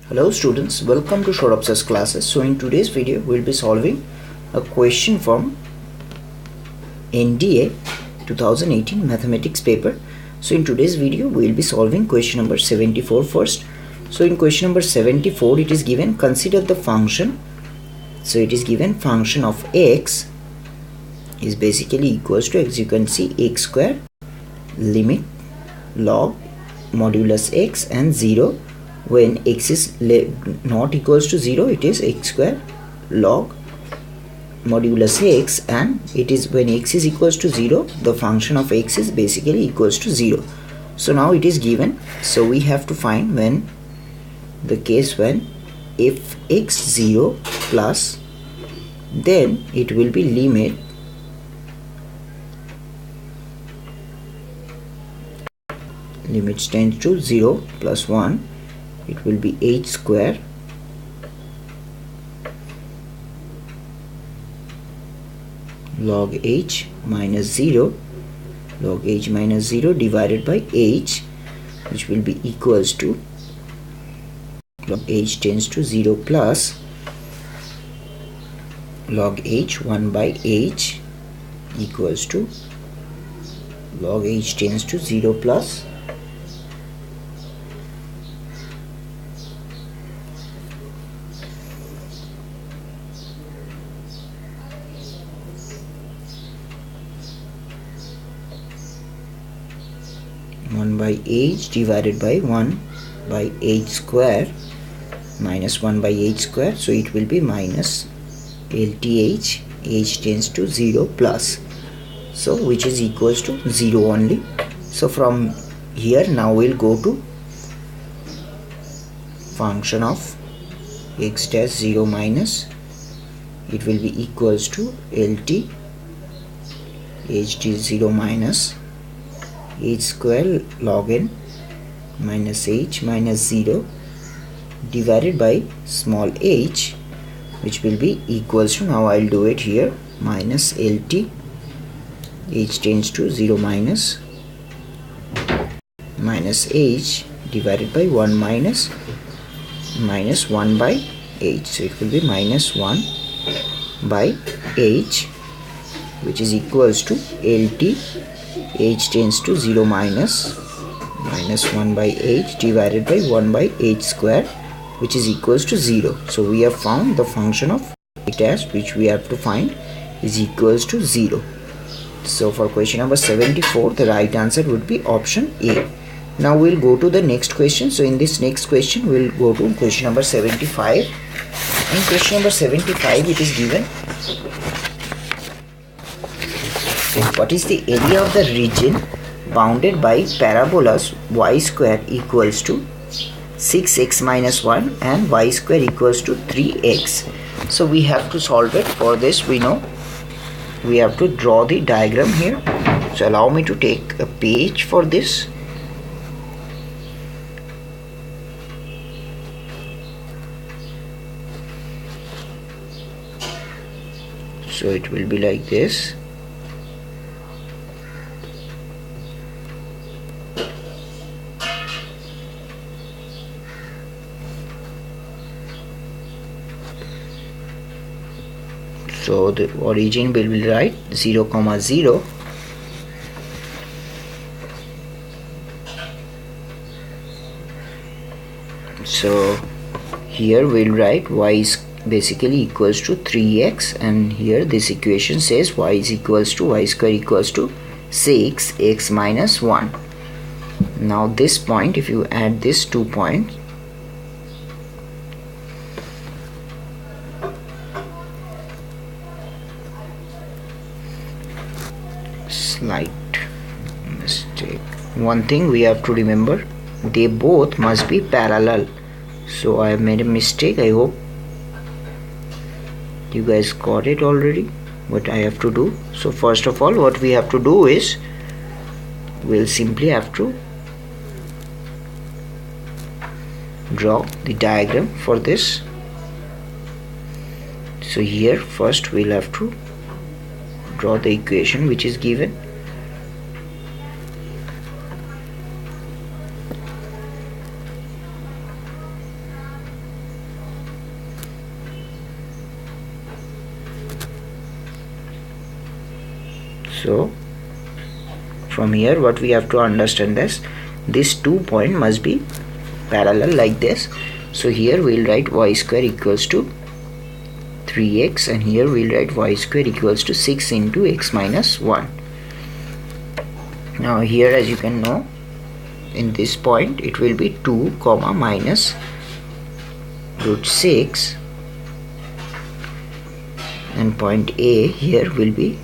Hello students, welcome to Short Obsessed classes. So in today's video we'll be solving a question from NDA 2018 mathematics paper. So in today's video we'll be solving question number 74 first. So in question number 74 it is given, consider the function. So it is given function of x is basically equals to, as you can see, x square limit log modulus x and 0. When x is not equals to 0, it is x square log modulus x, and it is when x is equals to 0, the function of x is basically equals to 0. So now it is given, so we have to find when the case when if x 0 plus, then it will be limit tends to 0 plus 1, it will be h square log h minus 0 divided by h, which will be equals to log h tends to 0 plus log h 1 by h equals to log h tends to 0 plus 1 by h divided by 1 by h square minus 1 by h square, so it will be minus LTH h tends to 0 plus, so which is equals to 0 only. So from here now we'll go to function of x dash 0 minus, it will be equals to LT h d 0 minus h square log n minus h minus 0 divided by small h, which will be equals to, now I'll do it here, minus LT h tends to 0 minus h divided by 1 minus 1 by h, so it will be minus 1 by h, which is equals to LT h tends to 0 minus 1 by h divided by 1 by h square, which is equals to 0. So we have found the function of x dash, which we have to find, is equals to 0. So for question number 74, the right answer would be option A. Now we'll go to the next question. So in this next question we'll go to question number 75. In question number 75 it is given, what is the area of the region bounded by parabolas y square equals to 6x minus 1 and y square equals to 3x. So we have to solve it. For this we know we have to draw the diagram here. So allow me to take a page for this. So it will be like this. So the origin will be right 0, 0. So here we'll write y is basically equals to 3x, and here this equation says y is equals to y square equals to 6x minus 1. Now this point, if you add this 2 points, slight mistake. One thing we have to remember, they both must be parallel. So I have made a mistake. I hope you guys got it already, what I have to do. So first of all, what we have to do is we'll simply have to draw the diagram for this. So here first we'll have to draw the equation which is given. So from here what we have to understand is this 2 point must be parallel like this. So here we'll write y square equals to 3x, and here we'll write y square equals to 6 into x minus 1. Now here, as you can know, in this point it will be 2 comma minus root 6, and point A here will be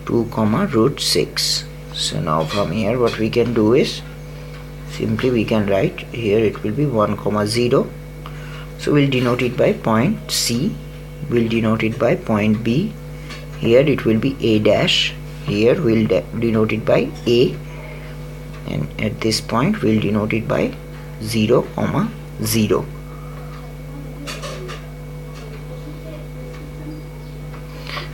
2 comma root 6. So now from here what we can do is simply we can write here it will be 1 comma 0. So we'll denote it by point C, we'll denote it by point B, here it will be A dash, here we'll denote it by A, and at this point we'll denote it by 0 comma 0.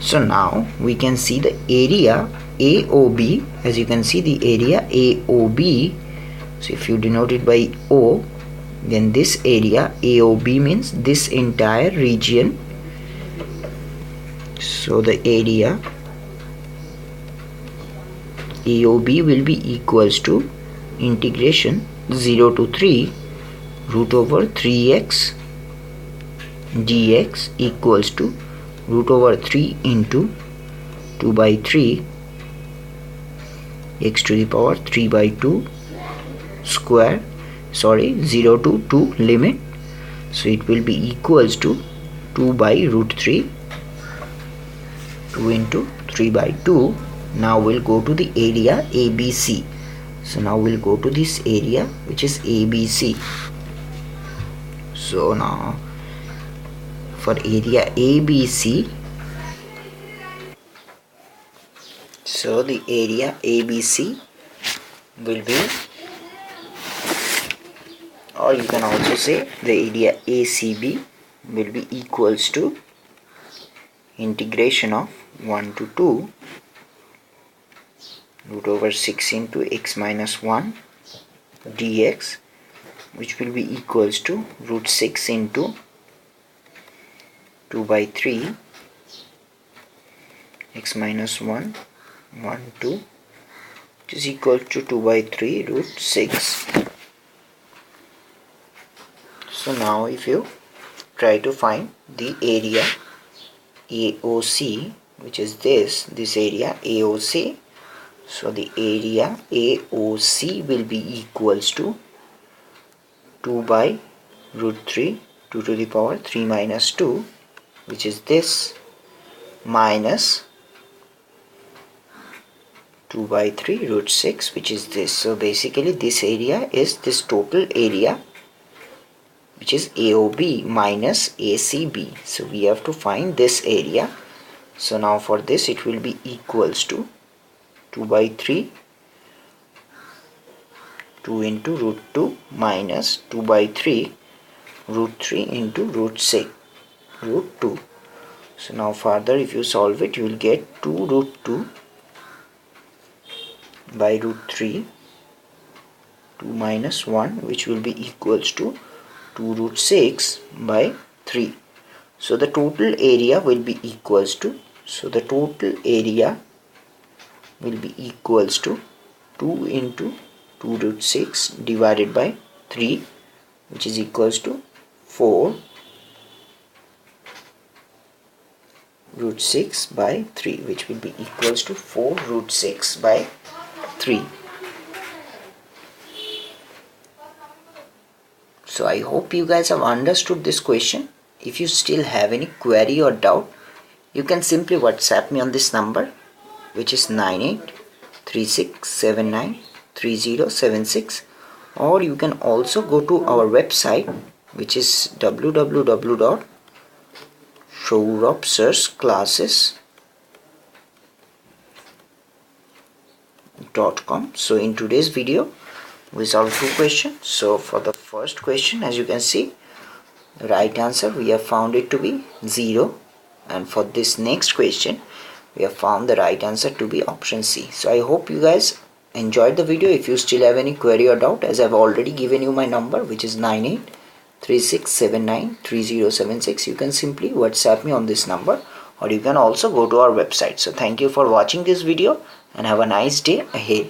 So now we can see the area AOB. As you can see, the area AOB, so if you denote it by O, then this area AOB means this entire region. So the area AOB will be equals to integration 0 to 3 root over 3x dx equals to root over 3 into 2 by 3 x to the power 3 by 2 square, 0 to 2 limit, so it will be equals to 2 by root 3, 2 into 3 by 2. Now we'll go to the area ABC. So now we'll go to this area which is ABC. So now for area ABC, so the area ABC will be, or you can also say the area ACB will be equals to integration of 1 to 2 root over 6 into x minus 1 dx, which will be equals to root 6 into 2 by 3 x minus 1 1 2, which is equal to 2 by 3 root 6. So now if you try to find the area AOC, which is this area AOC, so the area AOC will be equals to 2 by root 3 2 to the power 3 minus 2, which is this, minus 2 by 3 root 6, which is this. So basically this area is this total area which is AOB minus ACB. So we have to find this area. So now for this it will be equals to 2 by 3 2 into root 2 minus 2 by 3 root 3 into root 6 root 2. So now further if you solve it, you will get 2 root 2 by root 3 2 minus 1, which will be equals to 2 root 6 by 3. So the total area will be equals to, so the total area will be equals to 2 into 2 root 6 divided by 3, which is equals to 4 root 6 by 3, which will be equals to 4 root 6 by 3. So I hope you guys have understood this question. If you still have any query or doubt, you can simply WhatsApp me on this number, which is 9836793076, or you can also go to our website, which is www.showropsearchclasses.com. So in today's video we solved 2 questions. So for the first question, as you can see, the right answer we have found it to be 0, and for this next question we have found the right answer to be option C. So I hope you guys enjoyed the video. If you still have any query or doubt, as I've already given you my number, which is 9836793076, you can simply WhatsApp me on this number, or you can also go to our website. So thank you for watching this video and have a nice day ahead.